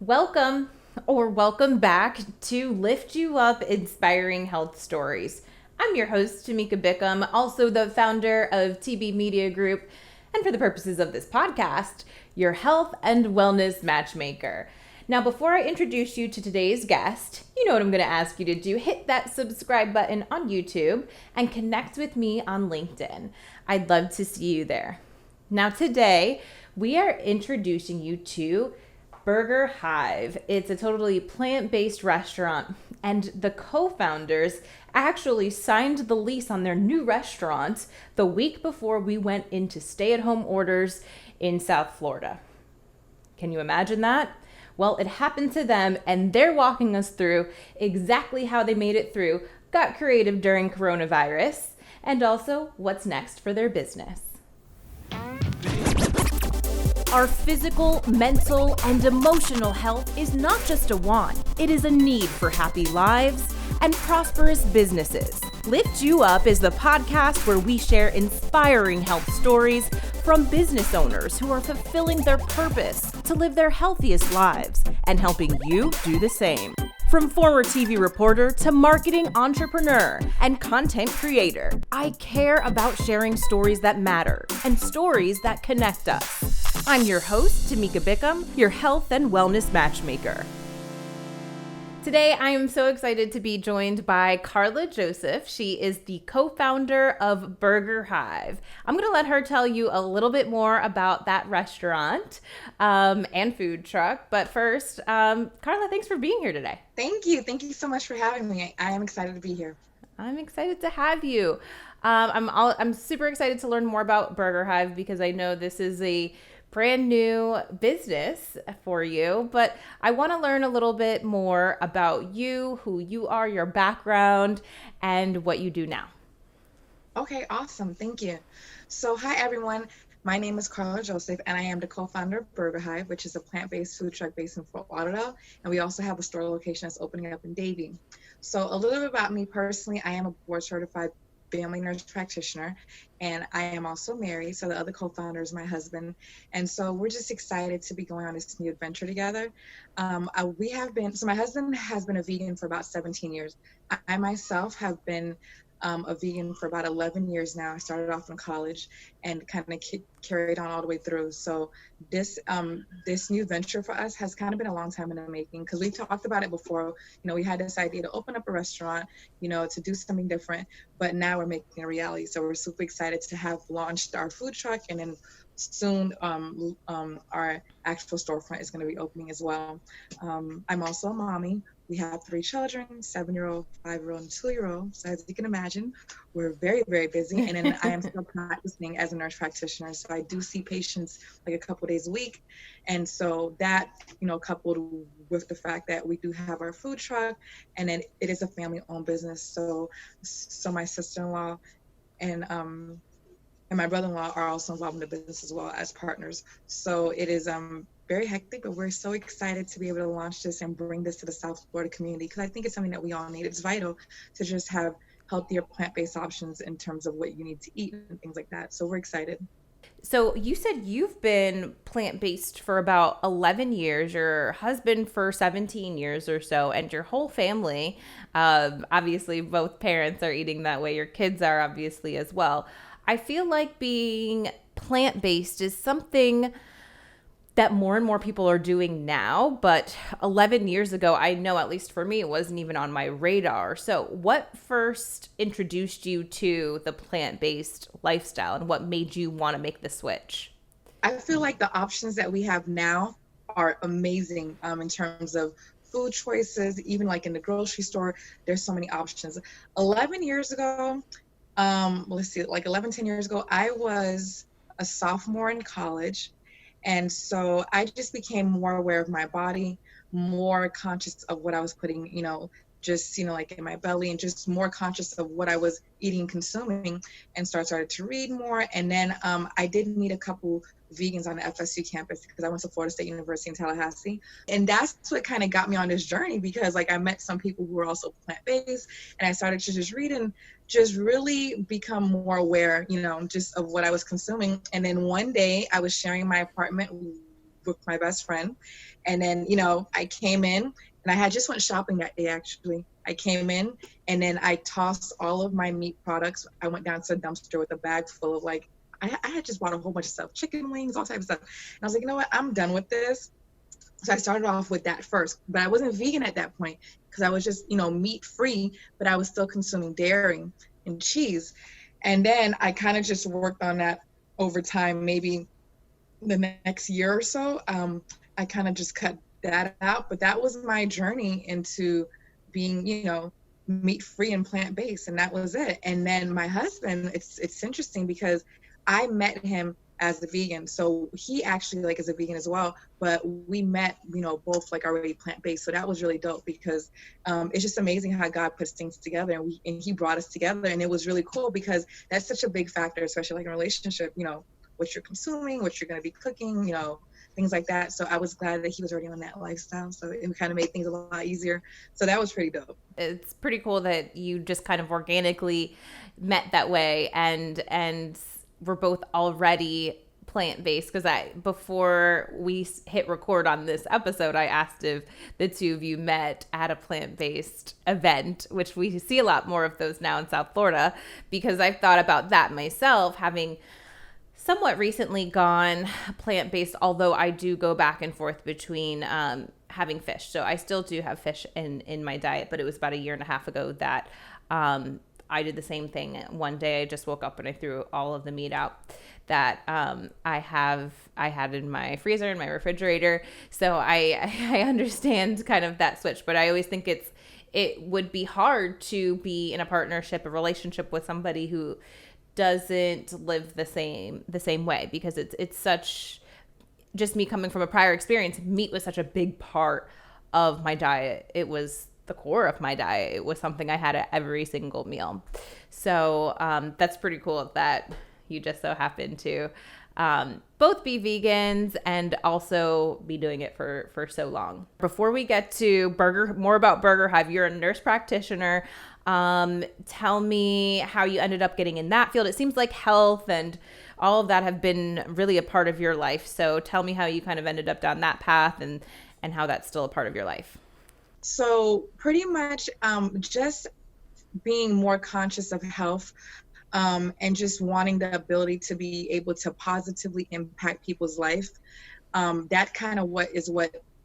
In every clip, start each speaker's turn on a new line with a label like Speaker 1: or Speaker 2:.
Speaker 1: Welcome back to Lift You Up Inspiring Health Stories. I'm your host, Tamika Bickham, also the founder of TB Media Group, and for the purposes of this podcast, your health and wellness matchmaker. Now, before I introduce you to today's guest, you know what I'm going to ask you to do. Hit that subscribe button on YouTube and connect with me on LinkedIn. I'd love to see you there. Now, today, we are introducing you to BurgerHive. It's a totally plant-based restaurant, and the co-founders actually signed the lease on their new restaurant the week before we went into stay-at-home orders in South Florida. Can you imagine that? Well, it happened to them, and they're walking us through exactly how they made it through, got creative during coronavirus, and also what's next for their business. Our physical, mental, and emotional health is not just a want, it is a need for happy lives and prosperous businesses. Lift You Up is the podcast where we share inspiring health stories from business owners who are fulfilling their purpose to live their healthiest lives and helping you do the same. From former TV reporter to marketing entrepreneur and content creator, I care about sharing stories that matter and stories that connect us. I'm your host, Tamika Bickham, your health and wellness matchmaker. Today, I am so excited to be joined by Carla Joseph. She is the co-founder of BurgerHive. I'm going to let her tell you a little bit more about that restaurant and food truck. But first, Carla, thanks for being here today.
Speaker 2: Thank you. Thank you so much for having me. I am excited to be here.
Speaker 1: I'm excited to have you. I'm super excited to learn more about BurgerHive because I know this is a brand new business for you, but I want to learn a little bit more about you, who you are, your background, and what you do now.
Speaker 2: Okay, awesome. Thank you. So, hi everyone. My name is Carla Joseph, and I am the co-founder of BurgerHive, which is a plant-based food truck based in Fort Lauderdale, and we also have a store location that's opening up in Davie. So, a little bit about me personally: I am a board-certified family nurse practitioner, and I am also married. So the other co-founder is my husband, and so we're just excited to be going on this new adventure together. My husband has been a vegan for about 17 years. I myself have been a vegan for about 11 years now. I started off in college and kind of carried on all the way through. So this new venture for us has kind of been a long time in the making because we talked about it before. We had this idea to open up a restaurant, to do something different, but now we're making it a reality. So we're super excited to have launched our food truck, and then soon our actual storefront is going to be opening as well. I'm also a mommy. We have 3 children, 7-year-old, 5-year-old, and 2-year-old. So as you can imagine, we're very, very busy. And then I am still practicing as a nurse practitioner. So I do see patients like a couple of days a week. And so that, coupled with the fact that we do have our food truck, and then it is a family-owned business. So my sister-in-law and my brother-in-law are also involved in the business as well as partners. So it is very hectic, but we're so excited to be able to launch this and bring this to the South Florida community because I think it's something that we all need. It's vital to just have healthier plant-based options in terms of what you need to eat and things like that. So we're excited.
Speaker 1: So you said you've been plant-based for about 11 years, your husband for 17 years or so, and your whole family, obviously both parents are eating that way. Your kids are obviously as well. I feel like being plant-based is something that more and more people are doing now, but 11 years ago, I know at least for me, it wasn't even on my radar. So what first introduced you to the plant-based lifestyle and what made you want to make the switch?
Speaker 2: I feel like the options that we have now are amazing in terms of food choices, even like in the grocery store, there's so many options. 11 years ago, like 11, 10 years ago, I was a sophomore in college. And so I just became more aware of my body, more conscious of what I was putting, like in my belly, and just more conscious of what I was eating, consuming, and started to read more. And then I did meet a couple vegans on the FSU campus because I went to Florida State University in Tallahassee. And that's what kind of got me on this journey because I met some people who were also plant-based, and I started to just read and just really become more aware, just of what I was consuming. And then one day I was sharing my apartment with my best friend. And then, you know, I came in and I had just went shopping that day, actually. I came in and then I tossed all of my meat products. I went down to the dumpster with a bag full of like, I had just bought a whole bunch of stuff, chicken wings, all types of stuff. And I was like, you know what, I'm done with this. So I started off with that first, but I wasn't vegan at that point because I was just, you know, meat free, but I was still consuming dairy and cheese. And then I kind of just worked on that over time, maybe the next year or so. I kind of just cut that out, but that was my journey into being, you know, meat free and plant based, and that was it. And then my husband, it's interesting because I met him as a vegan, so he actually like is a vegan as well, but we met, you know, both like already plant based. So that was really dope because it's just amazing how God puts things together, and he brought us together, and it was really cool because that's such a big factor, especially like in a relationship, you know, what you're consuming, what you're going to be cooking, you know, things like that. So I was glad that he was already on that lifestyle. So it kind of made things a lot easier. So that was pretty dope.
Speaker 1: It's pretty cool that you just kind of organically met that way and we're both already plant-based, because before we hit record on this episode, I asked if the two of you met at a plant-based event, which we see a lot more of those now in South Florida, because I've thought about that myself, having somewhat recently gone plant-based, although I do go back and forth between having fish. So I still do have fish in my diet, but it was about a year and a half ago that I did the same thing. One day I just woke up and I threw all of the meat out that I had in my freezer, in my refrigerator. So I understand kind of that switch, but I always think it would be hard to be in a partnership, a relationship with somebody who doesn't live the same way, because it's such, just me coming from a prior experience, meat was such a big part of my diet. It was the core of my diet. It was something I had at every single meal. So that's pretty cool that you just so happen to both be vegans and also be doing it for so long. Before we get to more about BurgerHive, you're a nurse practitioner. Tell me how you ended up getting in that field. It seems like health and all of that have been really a part of your life. So tell me how you kind of ended up down that path and how that's still a part of your life.
Speaker 2: So pretty much just being more conscious of health and just wanting the ability to be able to positively impact people's life. That kind of what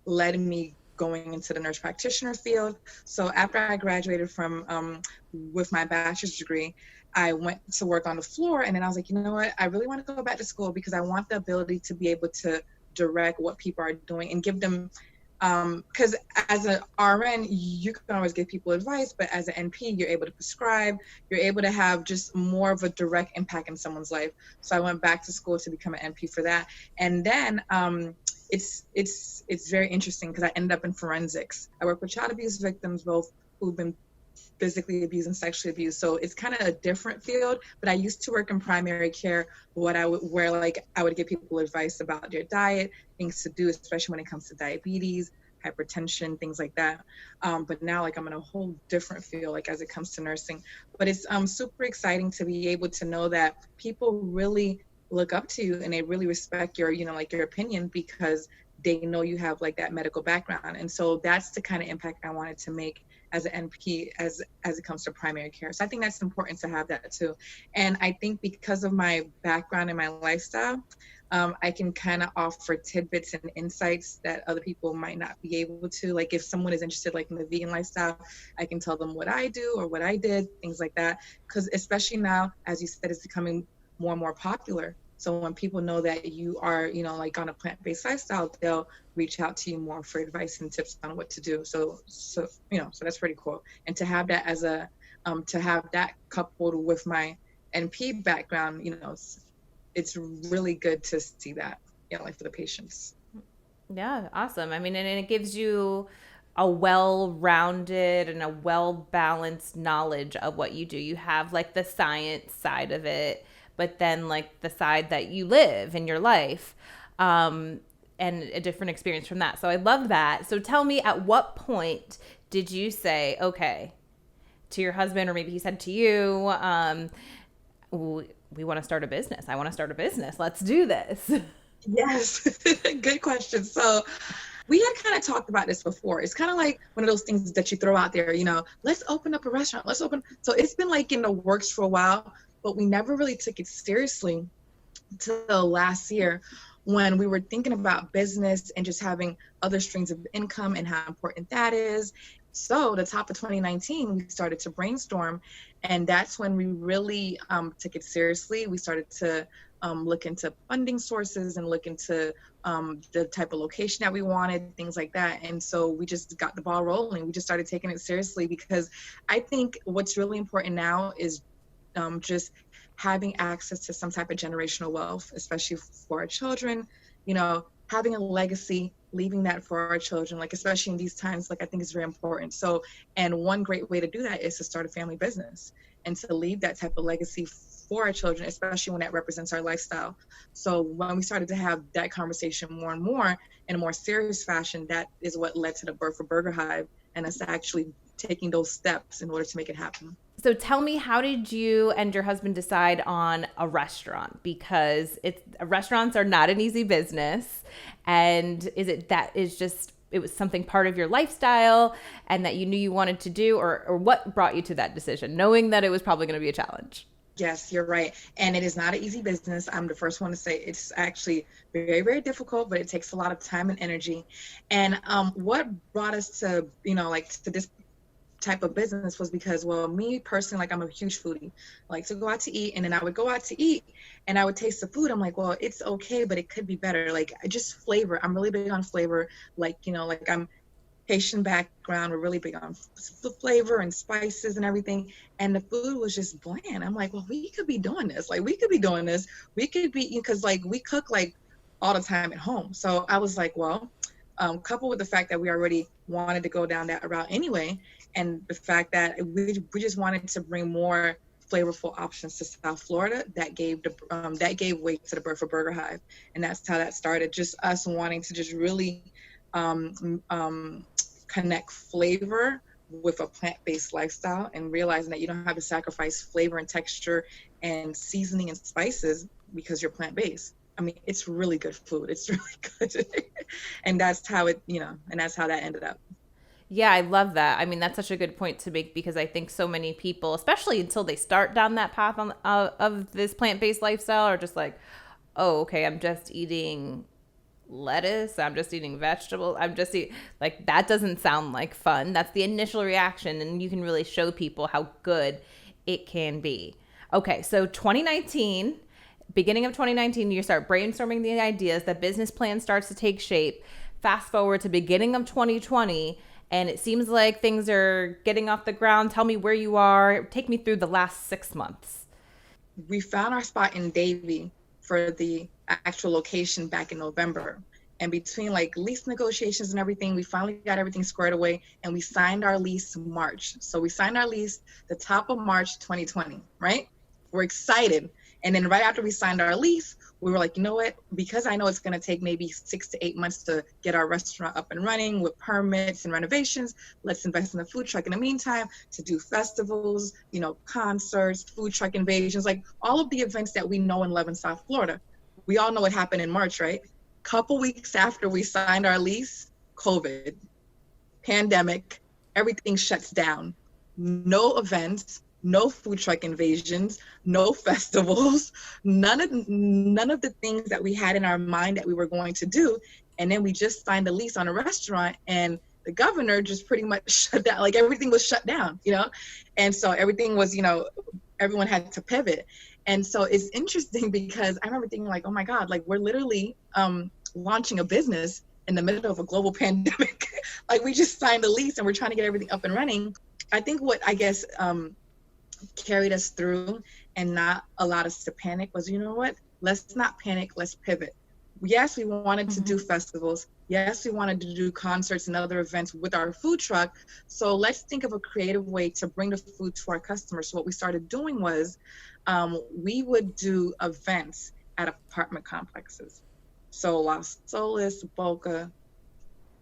Speaker 2: led me going into the nurse practitioner field. So after I graduated from with my bachelor's degree, I went to work on the floor, and then I was like, you know what, I really want to go back to school because I want the ability to be able to direct what people are doing and give them, because as an RN, you can always give people advice, but as an NP, you're able to prescribe, you're able to have just more of a direct impact in someone's life. So I went back to school to become an NP for that. And then it's very interesting because I ended up in forensics. I work with child abuse victims, both who've been physically abused and sexually abused. So it's kind of a different field, but I used to work in primary care where I would give people advice about their diet, things to do, especially when it comes to diabetes, hypertension, things like that. But now like I'm in a whole different field, like as it comes to nursing. But it's super exciting to be able to know that people really look up to you and they really respect your, you know, like your opinion because they know you have like that medical background. And so that's the kind of impact I wanted to make as an NP as it comes to primary care. So I think that's important to have that too. And I think because of my background and my lifestyle, I can kind of offer tidbits and insights that other people might not be able to. Like if someone is interested like in the vegan lifestyle, I can tell them what I do or what I did, things like that. Because especially now, as you said, it's becoming more and more popular. So when people know that you are, you know, like on a plant-based lifestyle, they'll reach out to you more for advice and tips on what to do. So you know, so that's pretty cool. And to have that as to have that coupled with my NP background, you know, it's really good to see that, you know, like for the patients.
Speaker 1: Yeah, awesome. I mean, and it gives you a well-rounded and a well-balanced knowledge of what you do. You have like the science side of it, but then like the side that you live in your life, and a different experience from that. So I love that. So tell me, at what point did you say, okay, to your husband, or maybe he said to you, we want to start a business. I want to start a business. Let's do this.
Speaker 2: Yes, good question. So we had kind of talked about this before. It's kind of like one of those things that you throw out there, let's open up a restaurant. Let's open. So it's been like in the works for a while, but we never really took it seriously till last year when we were thinking about business and just having other streams of income and how important that is. So the top of 2019, we started to brainstorm, and that's when we really took it seriously. We started to look into funding sources and look into the type of location that we wanted, things like that. And so we just got the ball rolling. We just started taking it seriously because I think what's really important now is just having access to some type of generational wealth, especially for our children, having a legacy, leaving that for our children, like especially in these times, like I think is very important. So, and one great way to do that is to start a family business and to leave that type of legacy for our children, especially when that represents our lifestyle. So when we started to have that conversation more and more in a more serious fashion, that is what led to the birth of BurgerHive and us actually taking those steps in order to make it happen.
Speaker 1: So tell me, how did you and your husband decide on a restaurant? Because restaurants are not an easy business. And is it that is just it was something part of your lifestyle and that you knew you wanted to do, or what brought you to that decision, knowing that it was probably going to be a challenge?
Speaker 2: Yes, you're right. And it is not an easy business. I'm the first one to say it's actually very, very difficult, but it takes a lot of time and energy. And what brought us to, like to this type of business was because, well, me personally, like I'm a huge foodie, I like to go out to eat, and then I would go out to eat and I would taste the food. I'm like, well, it's okay, but it could be better. Like I just flavor. I'm really big on flavor. Like, like I'm Haitian background. We're really big on flavor and spices and everything. And the food was just bland. I'm like, well, we could be doing this. Like we could be doing this. We could be, because like we cook like all the time at home. So I was like, well, coupled with the fact that we already wanted to go down that route anyway, and the fact that we just wanted to bring more flavorful options to South Florida, that gave way to the birth of BurgerHive, and that's how that started. Just us wanting to just really connect flavor with a plant-based lifestyle, and realizing that you don't have to sacrifice flavor and texture and seasoning and spices because you're plant-based. I mean, it's really good food. It's really good. And that's how and that's how that ended up.
Speaker 1: Yeah, I love that. I mean, that's such a good point to make because I think so many people, especially until they start down that path of this plant based lifestyle, are just like, oh, okay, I'm just eating lettuce. I'm just eating vegetables. I'm just eating, like, that doesn't sound like fun. That's the initial reaction. And you can really show people how good it can be. Okay, so 2019, beginning of 2019, you start brainstorming the ideas, the business plan starts to take shape. Fast forward to beginning of 2020, and it seems like things are getting off the ground. Tell me where you are. Take me through the last 6 months.
Speaker 2: We found our spot in Davie for the actual location back in November. And between like lease negotiations and everything, we finally got everything squared away, and we signed our lease March. So we signed our lease the top of March 2020, right? We're excited. And then right after we signed our lease, we were like, you know what? Because I know it's going to take maybe 6 to 8 months to get our restaurant up and running with permits and renovations, let's invest in a food truck in the meantime to do festivals, concerts, food truck invasions, like all of the events that we know and love in South Florida. We all know what happened in March, right? Couple weeks after we signed our lease, COVID, pandemic, everything shuts down. No events, no food truck invasions, no festivals, none of the things that we had in our mind that we were going to do. And then we just signed a lease on a restaurant, and the governor just pretty much shut down. Like everything was shut down, And so everything was, everyone had to pivot. And so it's interesting because I remember thinking like, oh my God, like we're literally launching a business in the middle of a global pandemic. Like we just signed a lease and we're trying to get everything up and running. I think what I guess carried us through and not allowed us to panic was, you know what, let's not panic, let's pivot. Yes, we wanted to do festivals. Yes, we wanted to do concerts and other events with our food truck. So let's think of a creative way to bring the food to our customers. So what we started doing was we would do events at apartment complexes. So Las Solis, Boca,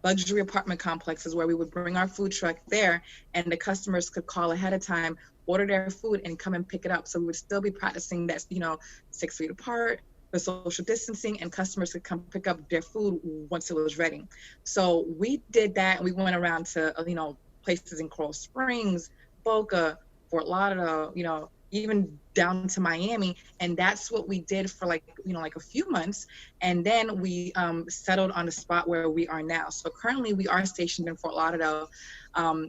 Speaker 2: luxury apartment complexes, where we would bring our food truck there and the customers could call ahead of time, order their food, and come and pick it up. So we would still be practicing that, 6 feet apart, the social distancing, and customers could come pick up their food once it was ready. So we did that, and we went around to places in Coral Springs, Boca, Fort Lauderdale, even down to Miami. And that's what we did for like a few months. And then we settled on the spot where we are now. So currently we are stationed in Fort Lauderdale,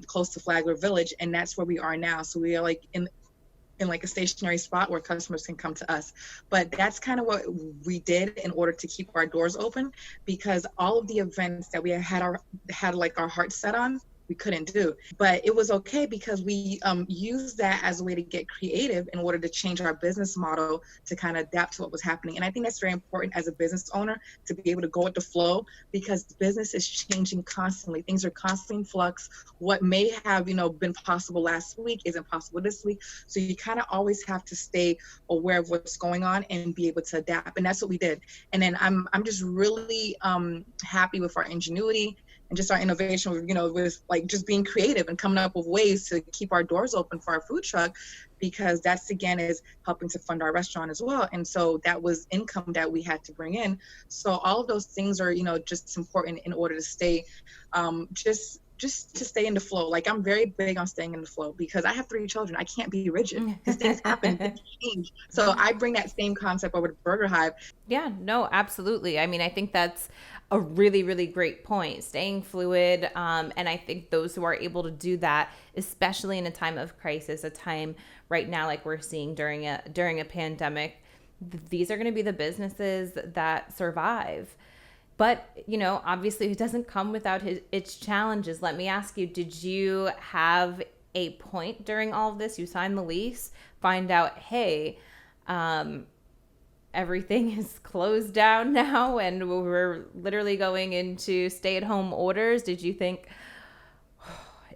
Speaker 2: close to Flagler Village, and that's where we are now. So we are like in like a stationary spot where customers can come to us. But that's kind of what we did in order to keep our doors open, because all of the events that we had like our hearts set on, we couldn't do. But it was okay because we used that as a way to get creative in order to change our business model to kind of adapt to what was happening. And I think that's very important as a business owner, to be able to go with the flow, because business is changing constantly. Things are constantly in flux. What may have been possible last week isn't possible this week. So you kind of always have to stay aware of what's going on and be able to adapt. And that's what we did. And then I'm just really happy with our ingenuity and just our innovation, with like just being creative and coming up with ways to keep our doors open for our food truck, because that's again is helping to fund our restaurant as well. And so that was income that we had to bring in. So all of those things are, just important in order to stay, just to stay in the flow. Like I'm very big on staying in the flow because I have 3 children. I can't be rigid because things happen, things change. So I bring that same concept over to BurgerHive.
Speaker 1: Yeah, no, absolutely. I mean, I think that's a really, really great point. Staying fluid. And I think those who are able to do that, especially in a time of crisis, a time right now like we're seeing during a pandemic, these are going to be the businesses that survive. But, obviously it doesn't come without its challenges. Let me ask you, did you have a point during all of this? You signed the lease, find out, hey, everything is closed down now and we're literally going into stay-at-home orders. Did you think,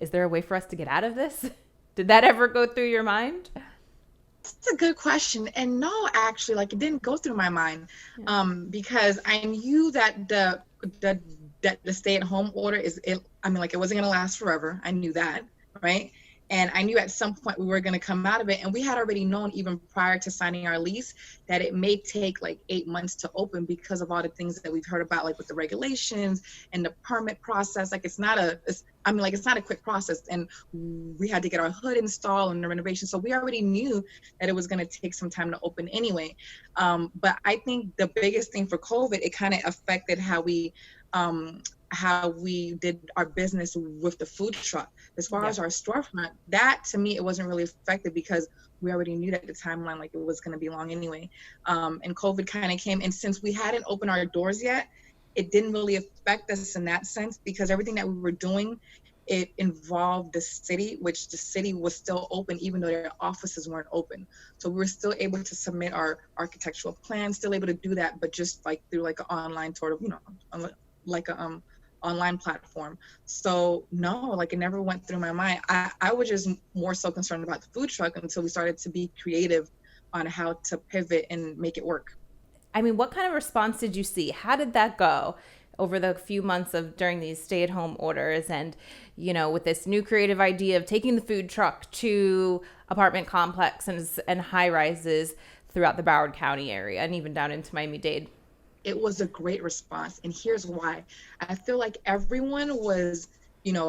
Speaker 1: is there a way for us to get out of this? Did that ever go through your mind?
Speaker 2: That's a good question. And no, actually, like it didn't go through my mind, because I knew that the stay-at-home order it wasn't going to last forever. I knew that, right? And I knew at some point we were going to come out of it. And we had already known even prior to signing our lease that it may take like 8 months to open because of all the things that we've heard about, like with the regulations and the permit process. Like it's not a quick process. And we had to get our hood installed and the renovation. So we already knew that it was going to take some time to open anyway. But I think the biggest thing for COVID, it kind of affected how we did our business with the food truck. As far as our storefront, that to me, it wasn't really affected because we already knew that the timeline, like it was going to be long anyway. And COVID kind of came. And since we hadn't opened our doors yet, it didn't really affect us in that sense because everything that we were doing, it involved the city, which the city was still open, even though their offices weren't open. So we were still able to submit our architectural plans, still able to do that, but just like through like an online sort of, like a online platform. So no, like it never went through my mind. I was just more so concerned about the food truck until we started to be creative on how to pivot and make it work.
Speaker 1: I mean, what kind of response did you see? How did that go over the few months during these stay-at-home orders and, with this new creative idea of taking the food truck to apartment complexes and high rises throughout the Broward County area and even down into Miami-Dade?
Speaker 2: It was a great response. And here's why. I feel like everyone was,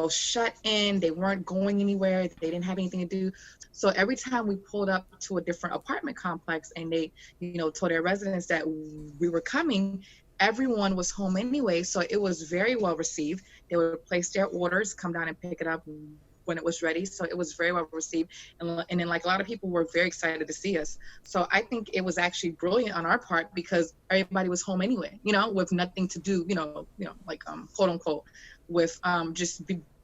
Speaker 2: shut in. They weren't going anywhere. They didn't have anything to do. So every time we pulled up to a different apartment complex and they, told their residents that we were coming, everyone was home anyway. So it was very well received. They would place their orders, come down and pick it up when it was ready. So it was very well received. And then like a lot of people were very excited to see us. So I think it was actually brilliant on our part because everybody was home anyway, with nothing to do, like quote unquote, with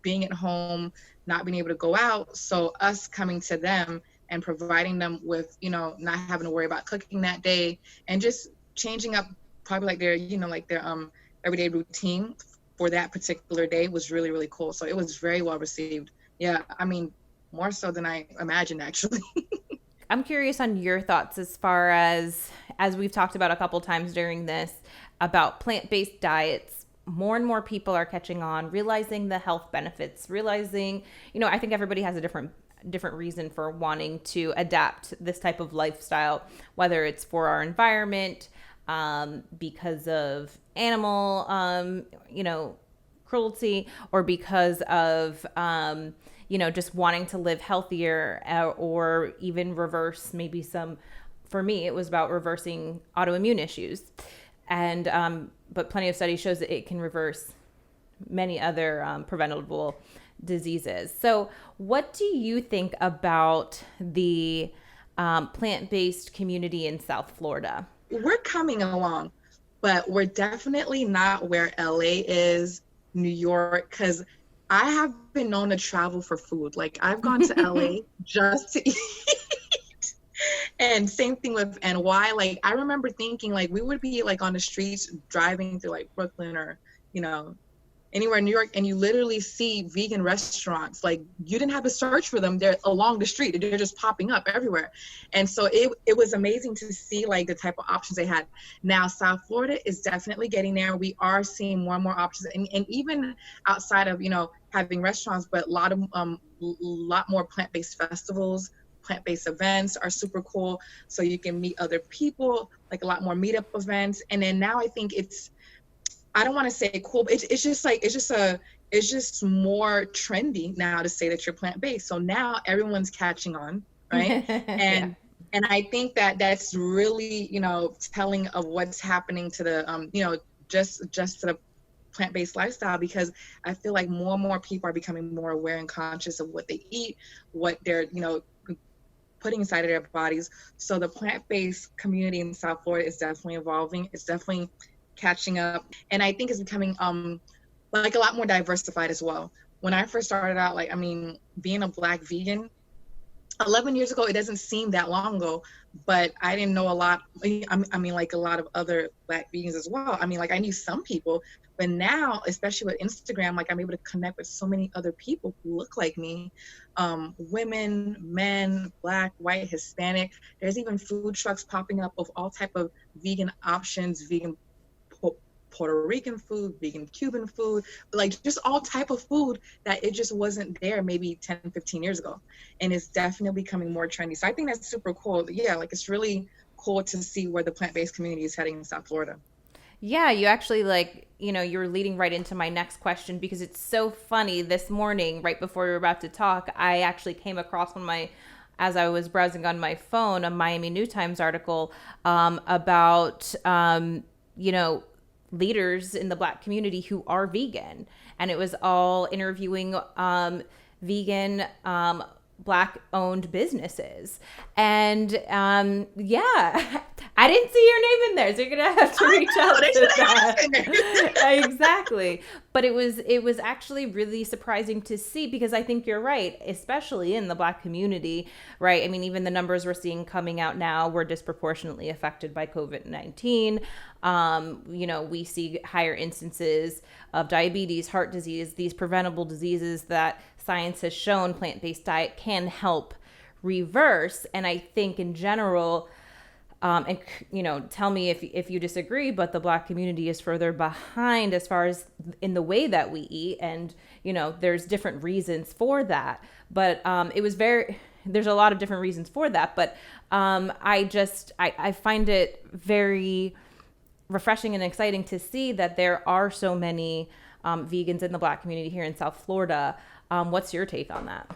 Speaker 2: being at home, not being able to go out. So us coming to them and providing them with, not having to worry about cooking that day and just changing up probably like their everyday routine for that particular day was really, really cool. So it was very well received. Yeah, I mean, more so than I imagined, actually.
Speaker 1: I'm curious on your thoughts as far as we've talked about a couple times during this, about plant-based diets. More and more people are catching on, realizing the health benefits, realizing, I think everybody has a different reason for wanting to adapt this type of lifestyle, whether it's for our environment, because of animal, cruelty, or because of, just wanting to live healthier, or even reverse maybe some, for me, it was about reversing autoimmune issues. And, but plenty of studies shows that it can reverse many other preventable diseases. So what do you think about the plant-based community in South Florida?
Speaker 2: We're coming along, but we're definitely not where LA is, New York, because I have been known to travel for food. Like I've gone to LA just to eat. And same thing with NY. Like I remember thinking like we would be like on the streets driving through like Brooklyn or, anywhere in New York, and you literally see vegan restaurants. Like you didn't have to search for them. They're along the street. They're just popping up everywhere. And so it was amazing to see like the type of options they had. Now, South Florida is definitely getting there. We are seeing more and more options. And even outside of, having restaurants, but a lot more plant-based festivals, plant-based events are super cool. So you can meet other people, like a lot more meetup events. And then now I think I don't want to say cool, but it's just more trendy now to say that you're plant-based. So now everyone's catching on, right? And yeah. And I think that that's really, telling of what's happening to the, just to the plant-based lifestyle, because I feel like more and more people are becoming more aware and conscious of what they eat, what they're, putting inside of their bodies. So the plant-based community in South Florida is definitely evolving. It's definitely catching up, and I think it's becoming like a lot more diversified as well. When I first started out, being a Black vegan 11 years ago, it doesn't seem that long ago, but I didn't know a lot. Like a lot of other Black vegans as well. I knew some people, but now, especially with Instagram, like I'm able to connect with so many other people who look like me, women, men, Black, white, Hispanic. There's even food trucks popping up of all type of vegan options, vegan Puerto Rican food, vegan Cuban food, like just all type of food that it just wasn't there maybe 10, 15 years ago. And it's definitely becoming more trendy. So I think that's super cool. But yeah, like it's really cool to see where the plant-based community is heading in South Florida.
Speaker 1: Yeah, you actually you're leading right into my next question, because it's so funny. This morning, right before we were about to talk, I actually came across as I was browsing on my phone, a Miami New Times article about, leaders in the Black community who are vegan. And it was all interviewing vegan Black owned businesses. And yeah, I didn't see your name in there, so you're gonna have to reach out to that. Exactly. But it was actually really surprising to see, because I think you're right, especially in the Black community, right? Even the numbers we're seeing coming out now, we're disproportionately affected by COVID-19. We see higher instances of diabetes, heart disease, these preventable diseases that science has shown plant-based diet can help reverse. And I think in general, and tell me if you disagree, but the Black community is further behind as far as in the way that we eat. And, there's different reasons for that, but there's a lot of different reasons for that. But I find it very refreshing and exciting to see that there are so many vegans in the Black community here in South Florida. What's your take on that?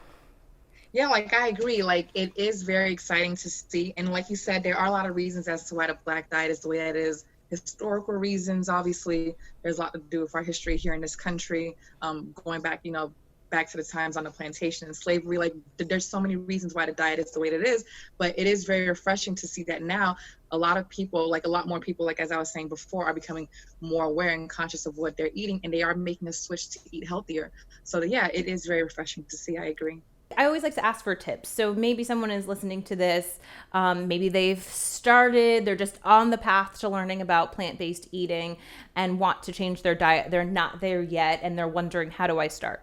Speaker 2: Yeah, I agree. It is very exciting to see. And like you said, there are a lot of reasons as to why the Black diet is the way it is. Historical reasons, obviously, there's a lot to do with our history here in this country, going back, back to the times on the plantation and slavery. There's so many reasons why the diet is the way that it is, but it is very refreshing to see that now a lot of people, a lot more people, as I was saying before, are becoming more aware and conscious of what they're eating, and they are making a switch to eat healthier. So yeah, it is very refreshing to see. I agree.
Speaker 1: I always like to ask for tips. So maybe someone is listening to this, maybe they've started, they're just on the path to learning about plant-based eating and want to change their diet. They're not there yet, and they're wondering, how do I start?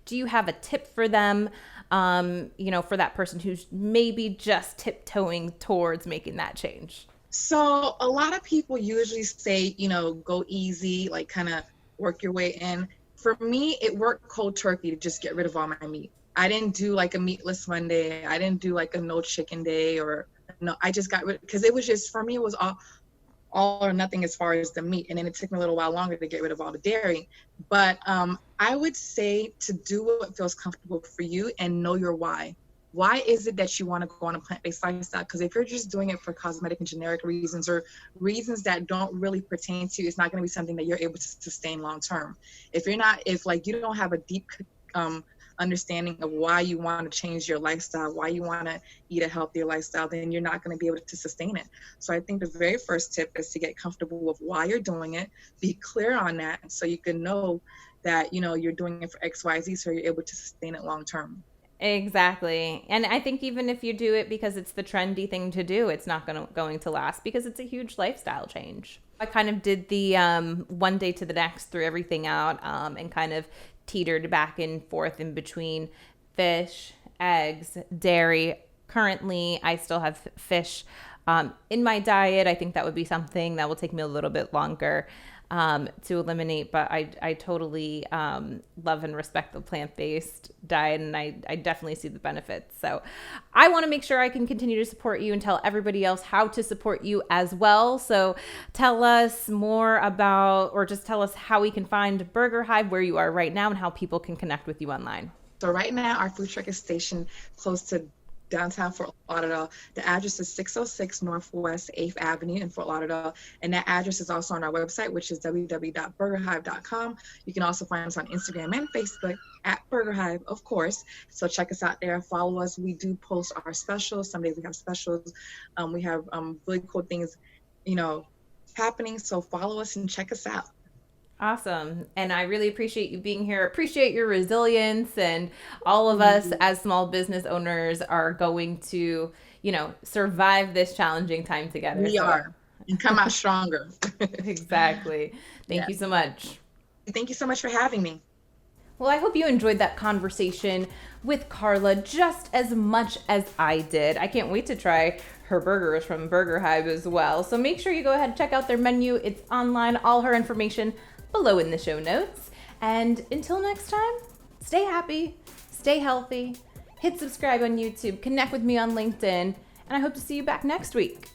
Speaker 1: Do you have a tip for them, for that person who's maybe just tiptoeing towards making that change?
Speaker 2: So a lot of people usually say, go easy, kind of work your way in. For me, it worked cold turkey to just get rid of all my meat. I didn't do a meatless Monday. I didn't do a no chicken day, or no, I just got rid, because it was just, for me, it was all or nothing as far as the meat. And then it took me a little while longer to get rid of all the dairy. But I would say to do what feels comfortable for you and know your why. Why is it that you want to go on a plant-based lifestyle? Because if you're just doing it for cosmetic and generic reasons, or reasons that don't really pertain to you, it's not going to be something that you're able to sustain long term. If like you don't have a deep understanding of why you want to change your lifestyle, why you want to eat a healthier lifestyle, then you're not going to be able to sustain it. So I think the very first tip is to get comfortable with why you're doing it, be clear on that, so you can know that, you know, you're doing it for XYZ, so you're able to sustain it long term.
Speaker 1: Exactly. And I think even if you do it because it's the trendy thing to do, it's not going to last because it's a huge lifestyle change. I kind of did the one day to the next, threw everything out, and kind of teetered back and forth in between fish, eggs, dairy. Currently, I still have fish in my diet. I think that would be something that will take me a little bit longer to eliminate, but I totally love and respect the plant-based diet, and I definitely see the benefits. So I want to make sure I can continue to support you and tell everybody else how to support you as well. So tell us more about, or just tell us how we can find BurgerHive, where you are right now, and how people can connect with you online.
Speaker 2: So right now our food truck is stationed close to downtown Fort Lauderdale. The address is 606 Northwest 8th Avenue in Fort Lauderdale. And that address is also on our website, which is www.burgerhive.com. You can also find us on Instagram and Facebook at BurgerHive, of course. So check us out there, follow us. We do post our specials. Some days we have specials. We have really cool things, you know, happening. So follow us and check us out.
Speaker 1: Awesome. And I really appreciate you being here. Appreciate your resilience. And all of us as small business owners are going to, you know, survive this challenging time together.
Speaker 2: We are. And come out stronger.
Speaker 1: Exactly. Thank you so much.
Speaker 2: Thank you so much for having me.
Speaker 1: Well, I hope you enjoyed that conversation with Carla just as much as I did. I can't wait to try her burgers from BurgerHive as well. So make sure you go ahead and check out their menu. It's online, all her information below in the show notes. And until next time, stay happy, stay healthy, hit subscribe on YouTube, connect with me on LinkedIn, and I hope to see you back next week.